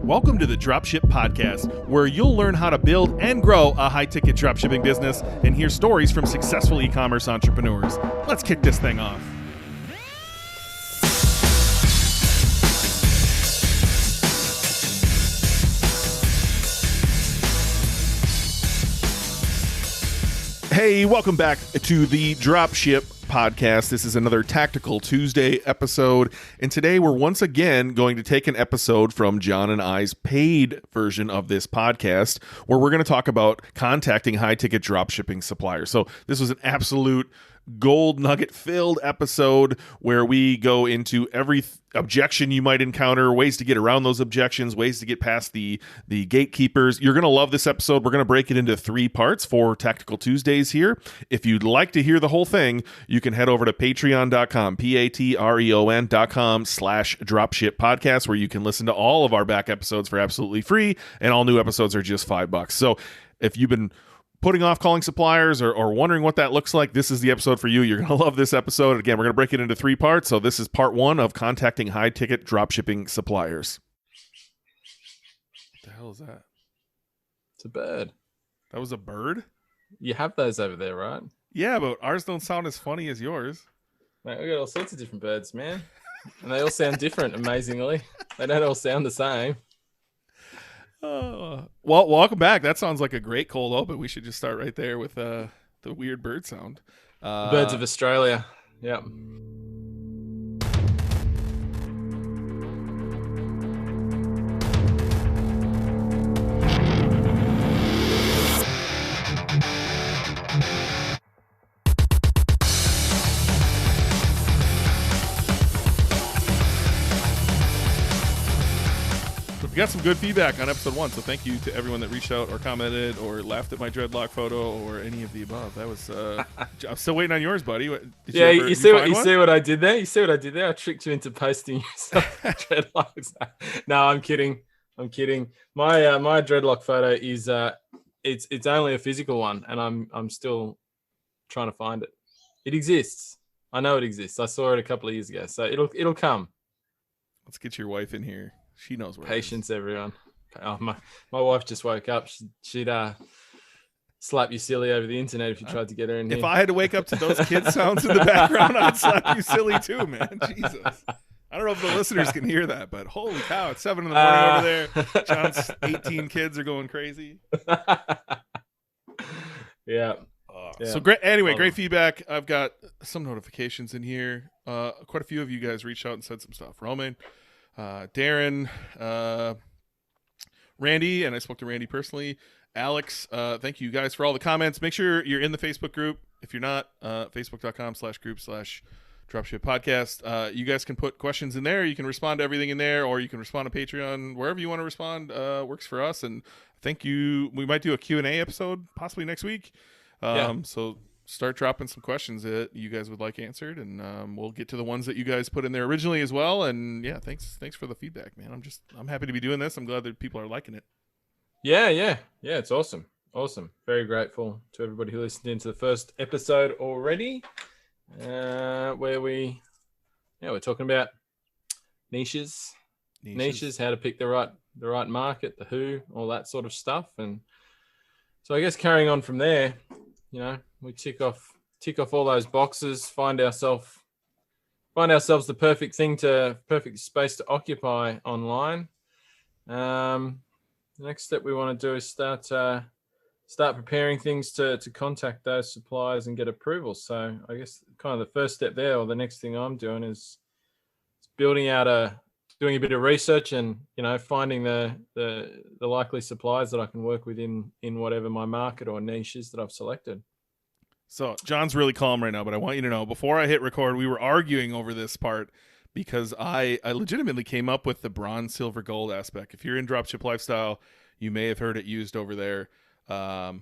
Welcome to the Dropship Podcast, where you'll learn how to build and grow a high-ticket dropshipping business and hear stories from successful e-commerce entrepreneurs. Let's kick this thing off. Hey, welcome back to the Dropship Podcast. This is another Tactical Tuesday episode, and today we're once again going to take an episode from John and I's paid version of this podcast, where we're going to talk about contacting high-ticket dropshipping suppliers. So this was an absolute gold nugget filled episode where we go into every objection you might encounter, ways to get around those objections, ways to get past the gatekeepers. You're going to love this episode. We're going to break it into 3 parts for Tactical Tuesdays here. If you'd like to hear the whole thing, you can head over to patreon.com, patreon.com/dropship podcast, where you can listen to all of our back episodes for absolutely free, and all new episodes are just $5. So if you've been putting off calling suppliers or wondering what that looks like, this is the episode for you. You're going to love this episode. Again, we're going to break it into 3 parts. So this is part 1 of contacting high-ticket dropshipping suppliers. What the hell is that? It's a bird. That was a bird? You have those over there, right? Yeah, but ours don't sound as funny as yours. Mate, we got all sorts of different birds, man. And they all sound different, amazingly. They don't all sound the same. Well, welcome back. That sounds like a great cold open. We should just start right there with the weird bird sound. Birds of Australia. Yep. We got some good feedback on episode 1, so thank you to everyone that reached out or commented or laughed at my dreadlock photo or any of the above. That was I'm still waiting on yours, buddy. You see what I did there? You see what I did there? I tricked you into posting yourself dreadlocks. No, I'm kidding. My dreadlock photo is it's only a physical one, and I'm still trying to find it. It exists. I know it exists. I saw it a couple of years ago, so it'll come. Let's get your wife in here. She knows where. Patience, everyone. Oh, my wife just woke up. She'd slap you silly over the internet if you tried to get her in here. If I had to wake up to those kids' sounds in the background, I'd slap you silly too, man. Jesus. I don't know if the listeners can hear that, but holy cow, it's 7 in the morning over there. John's 18 kids are going crazy. Yeah. So great. Anyway, great feedback. I've got some notifications in here. Quite a few of you guys reached out and said some stuff. Roman, Darren, Randy, and I spoke to Randy personally. Alex, thank you guys for all the comments. Make sure you're in the Facebook group. If you're not, facebook.com/group/Dropship Podcast. You guys can put questions in there. You can respond to everything in there, or you can respond to Patreon. Wherever you want to respond works for us. And thank you. We might do a Q&A episode possibly next week. So start dropping some questions that you guys would like answered, and we'll get to the ones that you guys put in there originally as well. And yeah, thanks for the feedback, man. I'm happy to be doing this. I'm glad that people are liking it. Yeah, it's awesome. Very grateful to everybody who listened into the first episode already, where we're talking about niches, how to pick the right market, the who, all that sort of stuff. And so I guess carrying on from there, we tick off all those boxes, find ourselves the perfect space to occupy online. The next step we want to do is start preparing things to contact those suppliers and get approval. So I guess kind of the first step there, or the next thing I'm doing, is doing a bit of research and finding the likely suppliers that I can work with in whatever my market or niche is that I've selected. So John's really calm right now, but I want you to know, before I hit record, we were arguing over this part because I legitimately came up with the bronze, silver, gold aspect. If you're in Dropship Lifestyle, you may have heard it used over there. I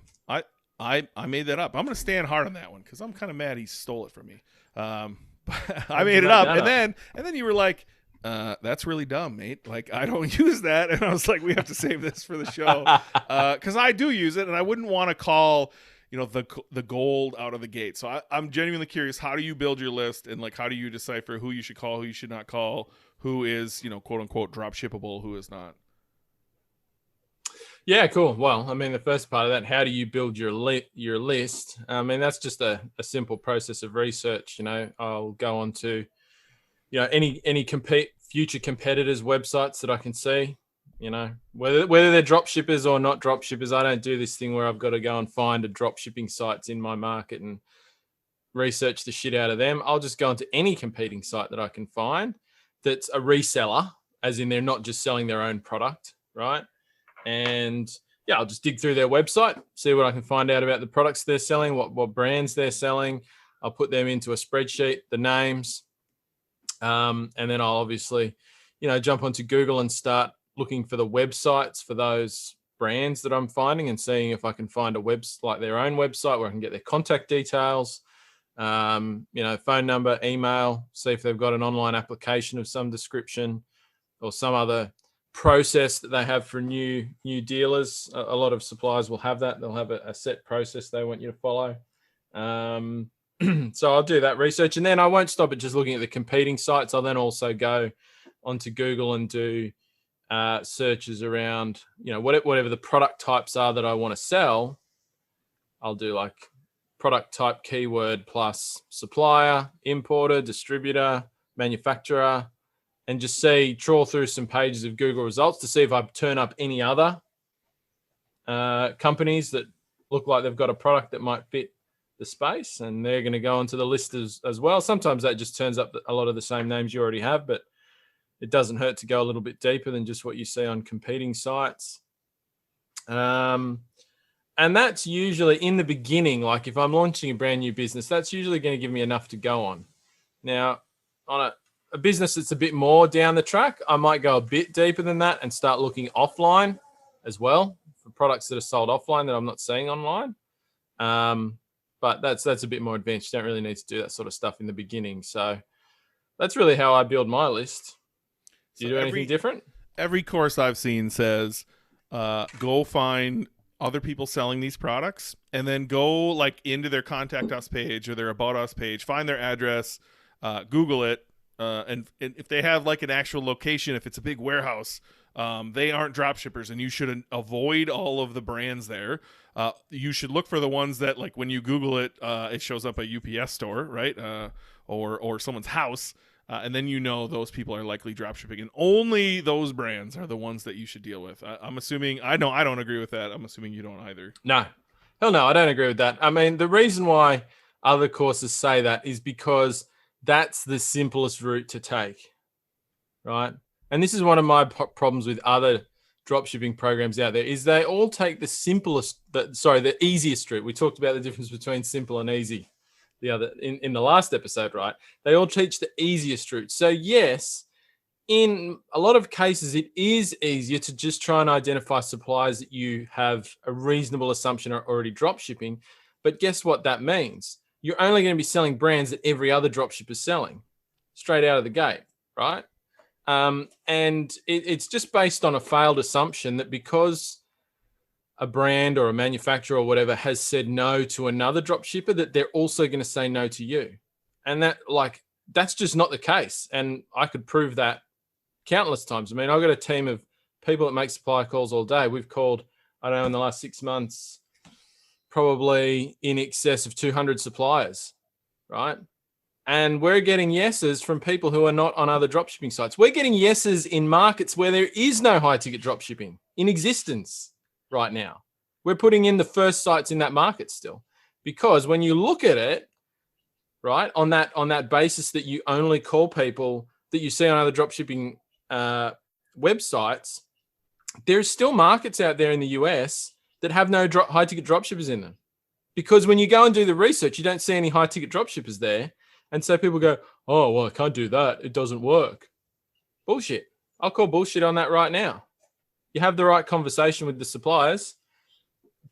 made that up. I'm going to stand hard on that one because I'm kind of mad he stole it from me. I made it up, and then you were like, that's really dumb, mate. Like, I don't use that. And I was like, we have to save this for the show. Because I do use it, and I wouldn't want to call the gold out of the gate. So I'm genuinely curious, how do you build your list, and like how do you decipher who you should call, who you should not call, who is quote unquote drop shippable, who is not? Yeah, cool. Well, I mean, the first part of that, how do you build your list? I mean, that's just a simple process of research. I'll go on to, any future competitors' websites that I can see. Whether they're drop shippers or not drop shippers, I don't do this thing where I've got to go and find a drop shipping sites in my market and research the shit out of them. I'll just go into any competing site that I can find that's a reseller, as in they're not just selling their own product, right? And yeah, I'll just dig through their website, see what I can find out about the products they're selling, what brands they're selling. I'll put them into a spreadsheet, the names, and then I'll obviously, jump onto Google and start looking for the websites for those brands that I'm finding and seeing if I can find like their own website where I can get their contact details, phone number, email, see if they've got an online application of some description or some other process that they have for new dealers. A lot of suppliers will have that. They'll have a set process they want you to follow. So I'll do that research, and then I won't stop at just looking at the competing sites. I'll then also go onto Google and do searches around, whatever the product types are that I want to sell. I'll do like product type keyword plus supplier, importer, distributor, manufacturer, and just trawl through some pages of Google results to see if I turn up any other companies that look like they've got a product that might fit the space, and they're going to go onto the list as well. Sometimes that just turns up a lot of the same names you already have, but it doesn't hurt to go a little bit deeper than just what you see on competing sites. And that's usually in the beginning, like if I'm launching a brand new business, that's usually going to give me enough to go on. Now, on a business that's a bit more down the track, I might go a bit deeper than that and start looking offline as well for products that are sold offline that I'm not seeing online. But that's a bit more advanced. You don't really need to do that sort of stuff in the beginning. So that's really how I build my list. Do you do anything different? Every course I've seen says, go find other people selling these products and then go like into their contact us page or their about us page, find their address, Google it. And if they have like an actual location, if it's a big warehouse, they aren't drop shippers, and you should avoid all of the brands there. You should look for the ones that, like, when you Google it, it shows up a UPS store, right? Or someone's house. And then those people are likely drop shipping, and only those brands are the ones that you should deal with. I'm assuming, I don't agree with that. I'm assuming you don't either. No, hell no, I don't agree with that. I mean, the reason why other courses say that is because that's the simplest route to take, right? And this is one of my problems with other dropshipping programs out there is they all take the easiest route. We talked about the difference between simple and easy in the last episode, right? They all teach the easiest route. So yes, in a lot of cases, it is easier to just try and identify suppliers that you have a reasonable assumption are already drop shipping. But guess what that means? You're only going to be selling brands that every other dropshipper is selling straight out of the gate, right? And it's just based on a failed assumption that because a brand or a manufacturer or whatever has said no to another dropshipper, that they're also going to say no to you. And that's just not the case. And I could prove that countless times. I mean, I've got a team of people that make supply calls all day. We've called, I don't know, in the last 6 months, probably in excess of 200 suppliers, right? And we're getting yeses from people who are not on other dropshipping sites. We're getting yeses in markets where there is no high ticket dropshipping in existence right now. We're putting in the first sites in that market still, because when you look at it, right, on that basis that you only call people that you see on other dropshipping websites, there's still markets out there in the US that have no high ticket dropshippers in them, because when you go and do the research, you don't see any high ticket dropshippers there. And so people go, oh, well, I can't do that. It doesn't work. Bullshit. I'll call bullshit on that right now. You have the right conversation with the suppliers.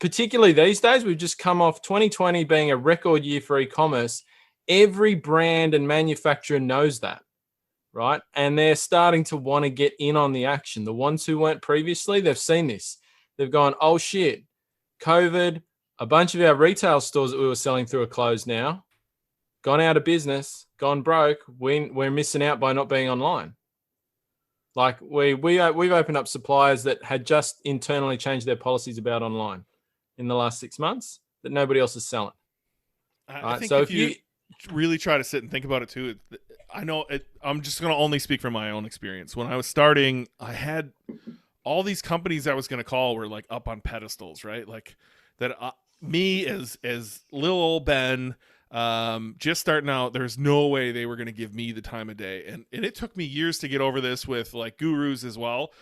Particularly these days, we've just come off 2020 being a record year for e-commerce. Every brand and manufacturer knows that, right? And they're starting to want to get in on the action. The ones who weren't previously, they've seen this. They've gone, oh, shit, COVID, a bunch of our retail stores that we were selling through are closed now. Gone out of business, gone broke. We're missing out by not being online. Like we've opened up suppliers that had just internally changed their policies about online in the last 6 months that nobody else is selling. I think so if you really try to sit and think about it too, I'm just going to only speak from my own experience. When I was starting, I had all these companies I was going to call were like up on pedestals, right? Like that me as little old Ben, just starting out, there's no way they were going to give me the time of day. And it took me years to get over this with like gurus as well.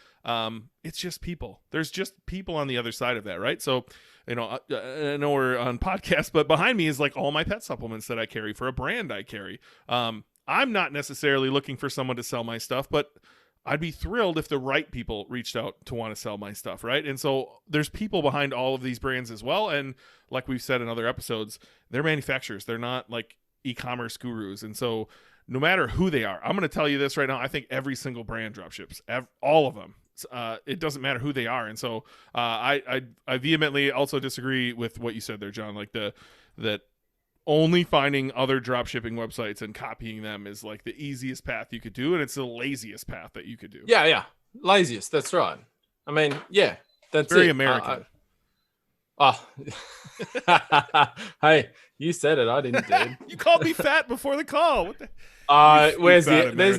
It's just people. There's just people on the other side of that, right? So, I know we're on podcast, but behind me is like all my pet supplements that I carry for a brand I carry. I'm not necessarily looking for someone to sell my stuff, but I'd be thrilled if the right people reached out to want to sell my stuff, right? And so there's people behind all of these brands as well. And like we've said in other episodes, they're manufacturers. They're not like e-commerce gurus. And so no matter who they are, I'm going to tell you this right now. I think every single brand dropships, all of them. It doesn't matter who they are. And so I vehemently also disagree with what you said there, John, like that only finding other drop shipping websites and copying them is like the easiest path you could do, and it's the laziest path that you could do. Yeah, laziest. That's right. I mean, yeah, that's very it. American. Hey, you said it. I didn't, dude. You called me fat before the call. What the? Where's the? There's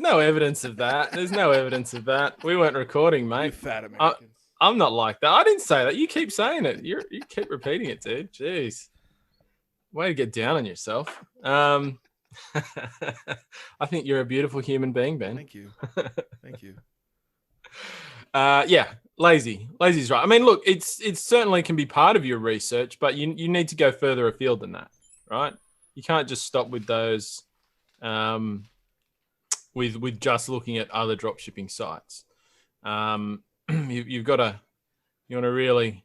no evidence of that. There's no evidence of that. We weren't recording, mate. You fat Americans. I'm not like that. I didn't say that. You keep saying it. You keep repeating it, dude. Jeez. Way to get down on yourself. I think you're a beautiful human being, Ben. Thank you. Yeah, lazy's right. I mean, look, it certainly can be part of your research, but you need to go further afield than that, right? You can't just stop with those, with just looking at other dropshipping sites. You want to really,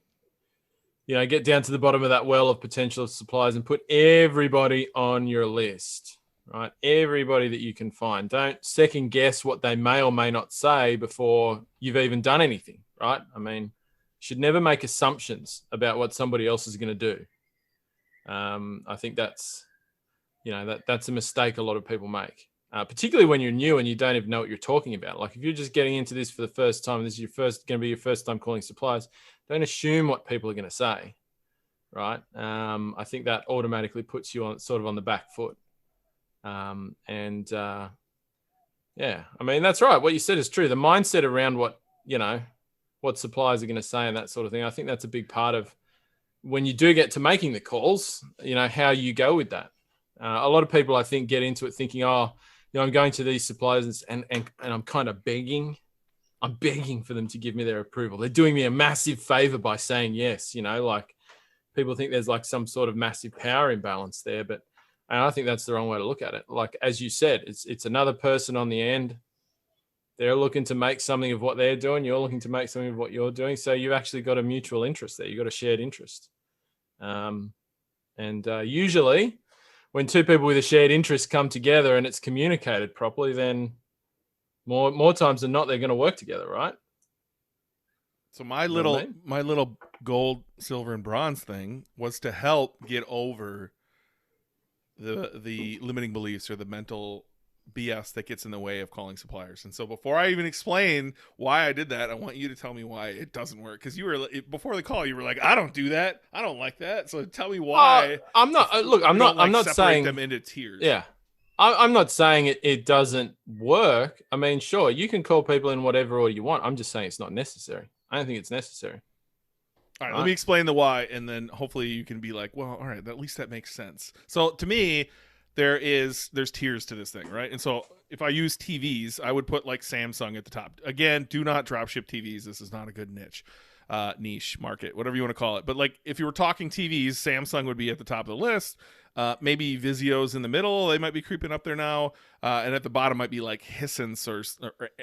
get down to the bottom of that well of potential suppliers and put everybody on your list, right? Everybody that you can find. Don't second guess what they may or may not say before you've even done anything, right? I mean, you should never make assumptions about what somebody else is going to do. I think that's a mistake a lot of people make, particularly when you're new and you don't even know what you're talking about. Like if you're just getting into this for the first time, this is going to be your first time calling suppliers, don't assume what people are going to say, right? I think that automatically puts you on the back foot. Yeah, I mean, that's right. What you said is true. The mindset around what suppliers are going to say and that sort of thing, I think that's a big part of when you do get to making the calls, how you go with that. A lot of people, I think, get into it thinking, I'm going to these suppliers and I'm kind of begging. I'm begging for them to give me their approval. They're doing me a massive favor by saying yes. Like people think there's like some sort of massive power imbalance there, but I think that's the wrong way to look at it. Like, as you said, it's another person on the end. They're looking to make something of what they're doing. You're looking to make something of what you're doing. So you've actually got a mutual interest there. You've got a shared interest. Usually when two people with a shared interest come together and it's communicated properly, then more times than not, they're going to work together, right? So my little gold, silver, and bronze thing was to help get over the limiting beliefs or the mental BS that gets in the way of calling suppliers. And so before I even explain why I did that, I want you to tell me why it doesn't work. Because you were before the call, you were like, "I don't do that. I don't like that." So tell me why. I'm not. Look, I'm not saying them into tiers. Yeah. I'm not saying it doesn't work. I mean, sure, you can call people in whatever order you want. I'm just saying it's not necessary. I don't think it's necessary. All right, let me explain the why, and then hopefully you can be like, well, all right, at least that makes sense. So to me, there's tiers to this thing, right? And so if I use TVs, I would put like Samsung at the top. Again, do not dropship TVs. This is not a good niche market, whatever you want to call it. But like if you were talking TVs, Samsung would be at the top of the list. Maybe Vizio's in the middle. They might be creeping up there now. And at the bottom might be like Hisense or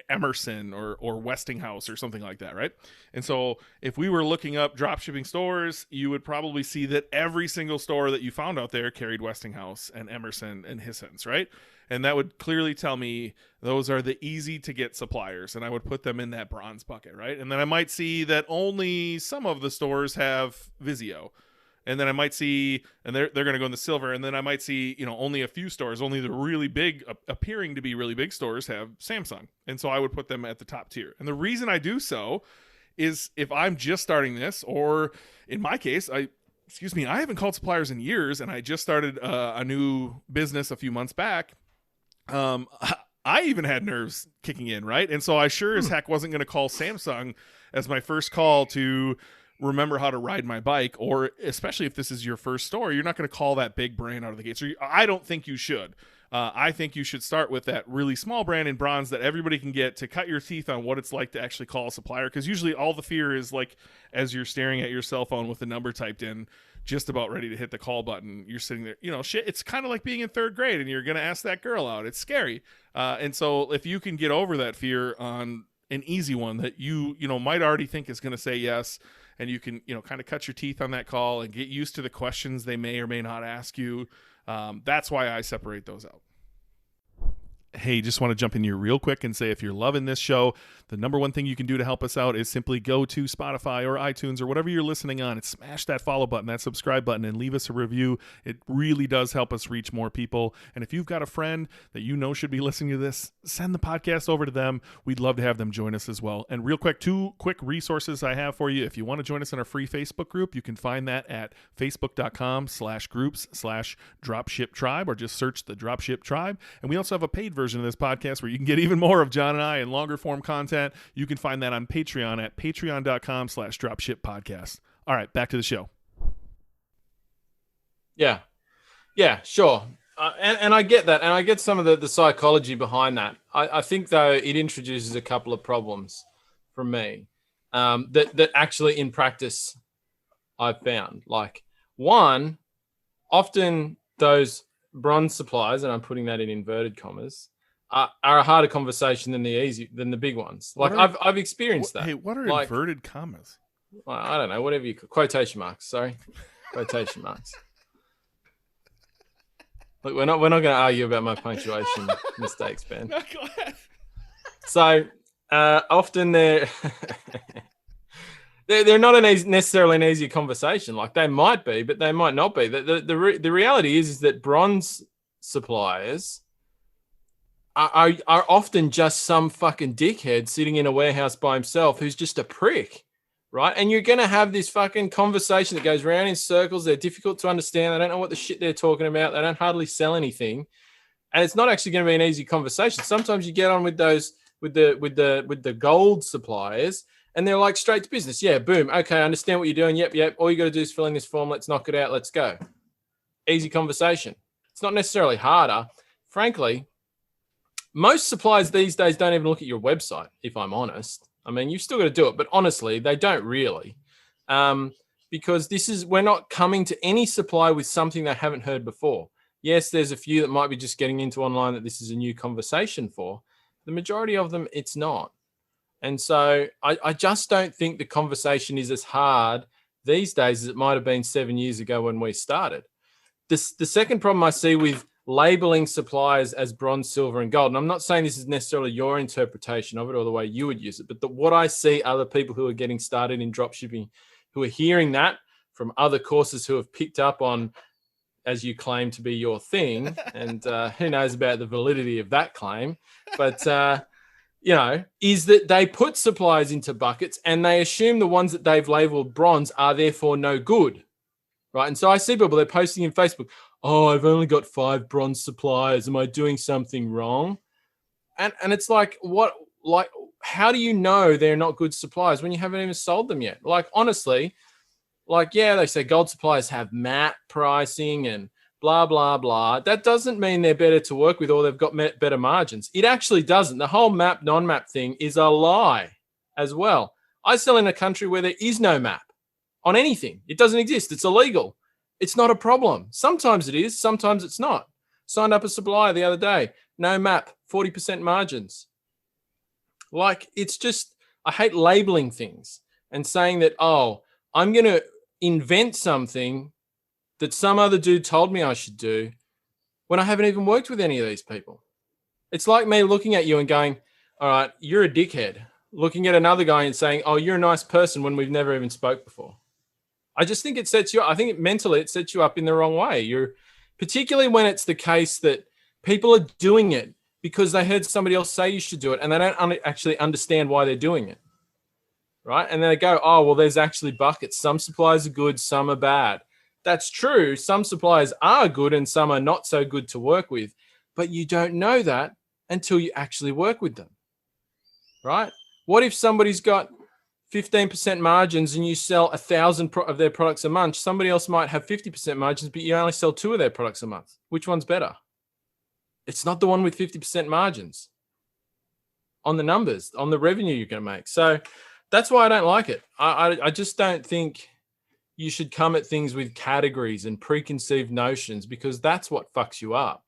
Emerson or Westinghouse or something like that, right? And so if we were looking up dropshipping stores, you would probably see that every single store that you found out there carried Westinghouse and Emerson and Hisense, right? And that would clearly tell me those are the easy to get suppliers, and I would put them in that bronze bucket, right? And then I might see that only some of the stores have Vizio. And then I might see, and they're going to go in the silver, and then I might see, only a few stores, only the really big, appearing to be really big stores have Samsung. And so I would put them at the top tier. And the reason I do so is if I'm just starting this, or in my case, I haven't called suppliers in years, and I just started a new business a few months back. I even had nerves kicking in, right? And so I sure as heck wasn't going to call Samsung as my first call to remember how to ride my bike, or especially if this is your first store, you're not going to call that big brand out of the gate. So I don't think you should. I think you should start with that really small brand in bronze that everybody can get to cut your teeth on what it's like to actually call a supplier. Because usually all the fear is like as you're staring at your cell phone with the number typed in, just about ready to hit the call button, you're sitting there, shit. It's kind of like being in third grade and you're going to ask that girl out. It's scary. And so if you can get over that fear on an easy one that you might already think is going to say yes, and you can, kind of cut your teeth on that call and get used to the questions they may or may not ask you. That's why I separate those out. Hey, just want to jump in here real quick and say if you're loving this show, the number one thing you can do to help us out is simply go to Spotify or iTunes or whatever you're listening on and smash that follow button, that subscribe button, and leave us a review. It really does help us reach more people. And if you've got a friend that should be listening to this, send the podcast over to them. We'd love to have them join us as well. And real quick, 2 quick resources I have for you. If you want to join us in our free Facebook group, you can find that at facebook.com/groups/Dropship Tribe, or just search the Dropship Tribe. And we also have a paid version of this podcast where you can get even more of John and I in longer form content. You can find that on Patreon at patreon.com/Dropship Podcast. All right, back to the show. Yeah, sure. And I get that. And I get some of the psychology behind that. I think, though, it introduces a couple of problems for me that actually in practice I've found. Like, one, often those bronze suppliers, and I'm putting that in inverted commas, are a harder conversation than the big ones. Like I've experienced that. Hey, what are inverted commas? Well, I don't know, whatever quotation marks. Sorry, quotation marks. Look, we're not going to argue about my punctuation mistakes, Ben. No, go ahead. So often they're not necessarily an easy conversation. Like they might be, but they might not be. The reality is that bronze suppliers are often just some fucking dickhead sitting in a warehouse by himself who's just a prick, right? And you're going to have this fucking conversation that goes around in circles. They're difficult to understand. They don't know what the shit they're talking about. They don't hardly sell anything. And it's not actually going to be an easy conversation. Sometimes you get on with those, with the gold suppliers, and they're like straight to business. Yeah, boom. Okay, I understand what you're doing. Yep. All you got to do is fill in this form. Let's knock it out. Let's go. Easy conversation. It's not necessarily harder. Frankly, most suppliers these days don't even look at your website, if I'm honest. I mean, you've still got to do it, but honestly, they don't really. Because we're not coming to any supplier with something they haven't heard before. Yes, there's a few that might be just getting into online that this is a new conversation for. The majority of them, it's not. And so I just don't think the conversation is as hard these days as it might have been 7 years ago when we started. The second problem I see with labeling suppliers as bronze, silver, and gold, and I'm not saying this is necessarily your interpretation of it or the way you would use it, but what I see other people who are getting started in dropshipping who are hearing that from other courses who have picked up on, as you claim to be your thing, and who knows about the validity of that claim, but is that they put suppliers into buckets and they assume the ones that they've labeled bronze are therefore no good, right? And so I see people, they're posting in Facebook, oh, I've only got 5 bronze suppliers. Am I doing something wrong? And it's like, how do you know they're not good suppliers when you haven't even sold them yet? Like, honestly, they say gold suppliers have MAP pricing and blah, blah, blah. That doesn't mean they're better to work with or they've got better margins. It actually doesn't. The whole MAP, non-MAP thing is a lie as well. I sell in a country where there is no MAP on anything. It doesn't exist. It's illegal. It's not a problem. Sometimes it is. Sometimes it's not. Signed up a supplier the other day. No MAP, 40% margins. Like, it's just, I hate labeling things and saying that, oh, I'm going to invent something that some other dude told me I should do when I haven't even worked with any of these people. It's like me looking at you and going, all right, you're a dickhead. Looking at another guy and saying, oh, you're a nice person when we've never even spoke before. I just think it sets you up. I think mentally it sets you up in the wrong way. You're particularly when it's the case that people are doing it because they heard somebody else say you should do it and they don't actually understand why they're doing it. Right. And then they go, oh, well, there's actually buckets. Some suppliers are good, some are bad. That's true. Some suppliers are good and some are not so good to work with. But you don't know that until you actually work with them. Right. What if somebody's got 15% margins and you sell 1,000 of their products a month? Somebody else might have 50% margins, but you only sell 2 of their products a month. Which one's better? It's not the one with 50% margins on the numbers, on the revenue you're going to make. So that's why I don't like it. I just don't think you should come at things with categories and preconceived notions, because that's what fucks you up.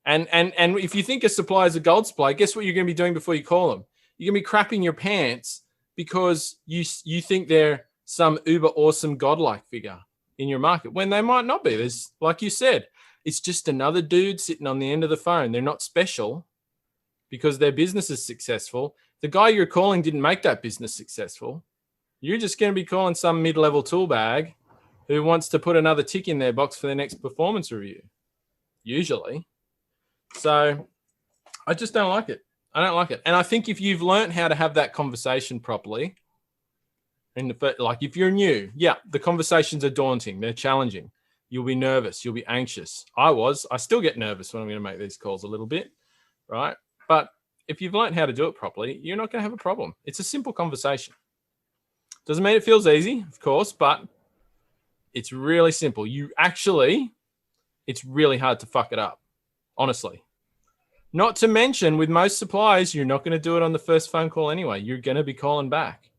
And if you think a supplier is a gold supply, guess what you're going to be doing before you call them? You're going to be crapping your pants because you think they're some uber awesome godlike figure in your market when they might not be. There's, like you said, it's just another dude sitting on the end of the phone. They're not special because their business is successful. The guy you're calling didn't make that business successful. You're just going to be calling some mid-level tool bag who wants to put another tick in their box for their next performance review, usually. So I just don't like it. I don't like it. And I think if you've learned how to have that conversation properly, like if you're new, yeah, the conversations are daunting. They're challenging. You'll be nervous. You'll be anxious. I still get nervous when I'm going to make these calls a little bit, right? But if you've learned how to do it properly, you're not going to have a problem. It's a simple conversation. Doesn't mean it feels easy, of course, but it's really simple. It's really hard to fuck it up, honestly. Not to mention, with most suppliers, you're not going to do it on the first phone call anyway. You're going to be calling back.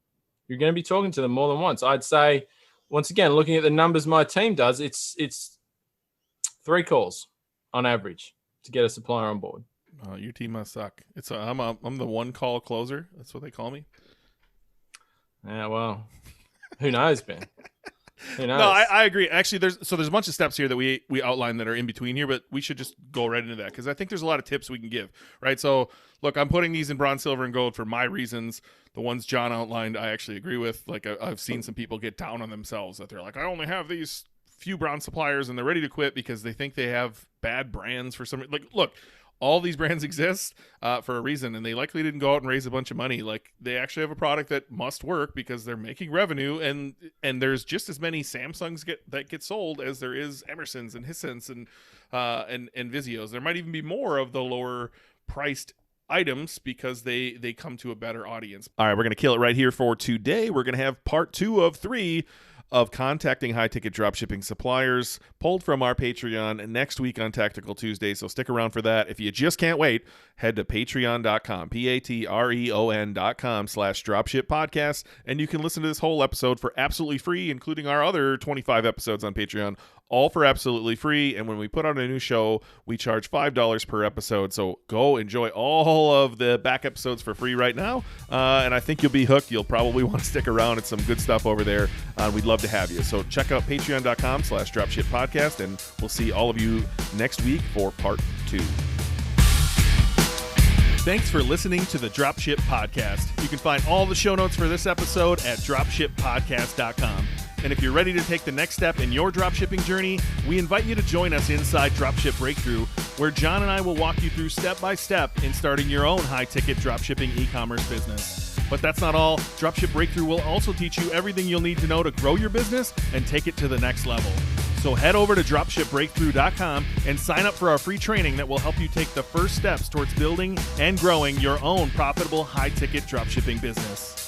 You're going to be talking to them more than once. I'd say, once again, looking at the numbers my team does, it's 3 calls on average to get a supplier on board. Your team must suck. I'm the one call closer. That's what they call me. Yeah, well, who knows, Ben? Who knows? No, I agree. Actually, there's a bunch of steps here that we outline that are in between here, but we should just go right into that because I think there's a lot of tips we can give, right? So, look, I'm putting these in bronze, silver, and gold for my reasons. The ones John outlined, I actually agree with. Like, I've seen some people get down on themselves that they're like, I only have these few bronze suppliers, and they're ready to quit because they think they have bad brands for some. Like, look. All these brands exist for a reason, and they likely didn't go out and raise a bunch of money. Like, they actually have a product that must work because they're making revenue, and there's just as many Samsungs that get sold as there is Emersons and Hisense and Vizios. There might even be more of the lower priced items because they come to a better audience. All right, we're going to kill it right here for today. We're going to have part 2 of 3 of contacting high-ticket dropshipping suppliers, pulled from our Patreon next week on Tactical Tuesday, so stick around for that. If you just can't wait, head to patreon.com, patreon.com/Dropship Podcast, and you can listen to this whole episode for absolutely free, including our other 25 episodes on Patreon, all for absolutely free. And when we put out a new show, we charge $5 per episode, so go enjoy all of the back episodes for free right now, and I think you'll be hooked. You'll probably want to stick around. It's some good stuff over there. We'd love to have you. So check out patreon.com/Dropship Podcast, and we'll see all of you next week for part 2. Thanks for listening to the Dropship Podcast. You can find all the show notes for this episode at dropshippodcast.com. And if you're ready to take the next step in your dropshipping journey, we invite you to join us inside Dropship Breakthrough, where John and I will walk you through step by step in starting your own high-ticket dropshipping e-commerce business. But that's not all. Dropship Breakthrough will also teach you everything you'll need to know to grow your business and take it to the next level. So head over to dropshipbreakthrough.com and sign up for our free training that will help you take the first steps towards building and growing your own profitable high-ticket dropshipping business.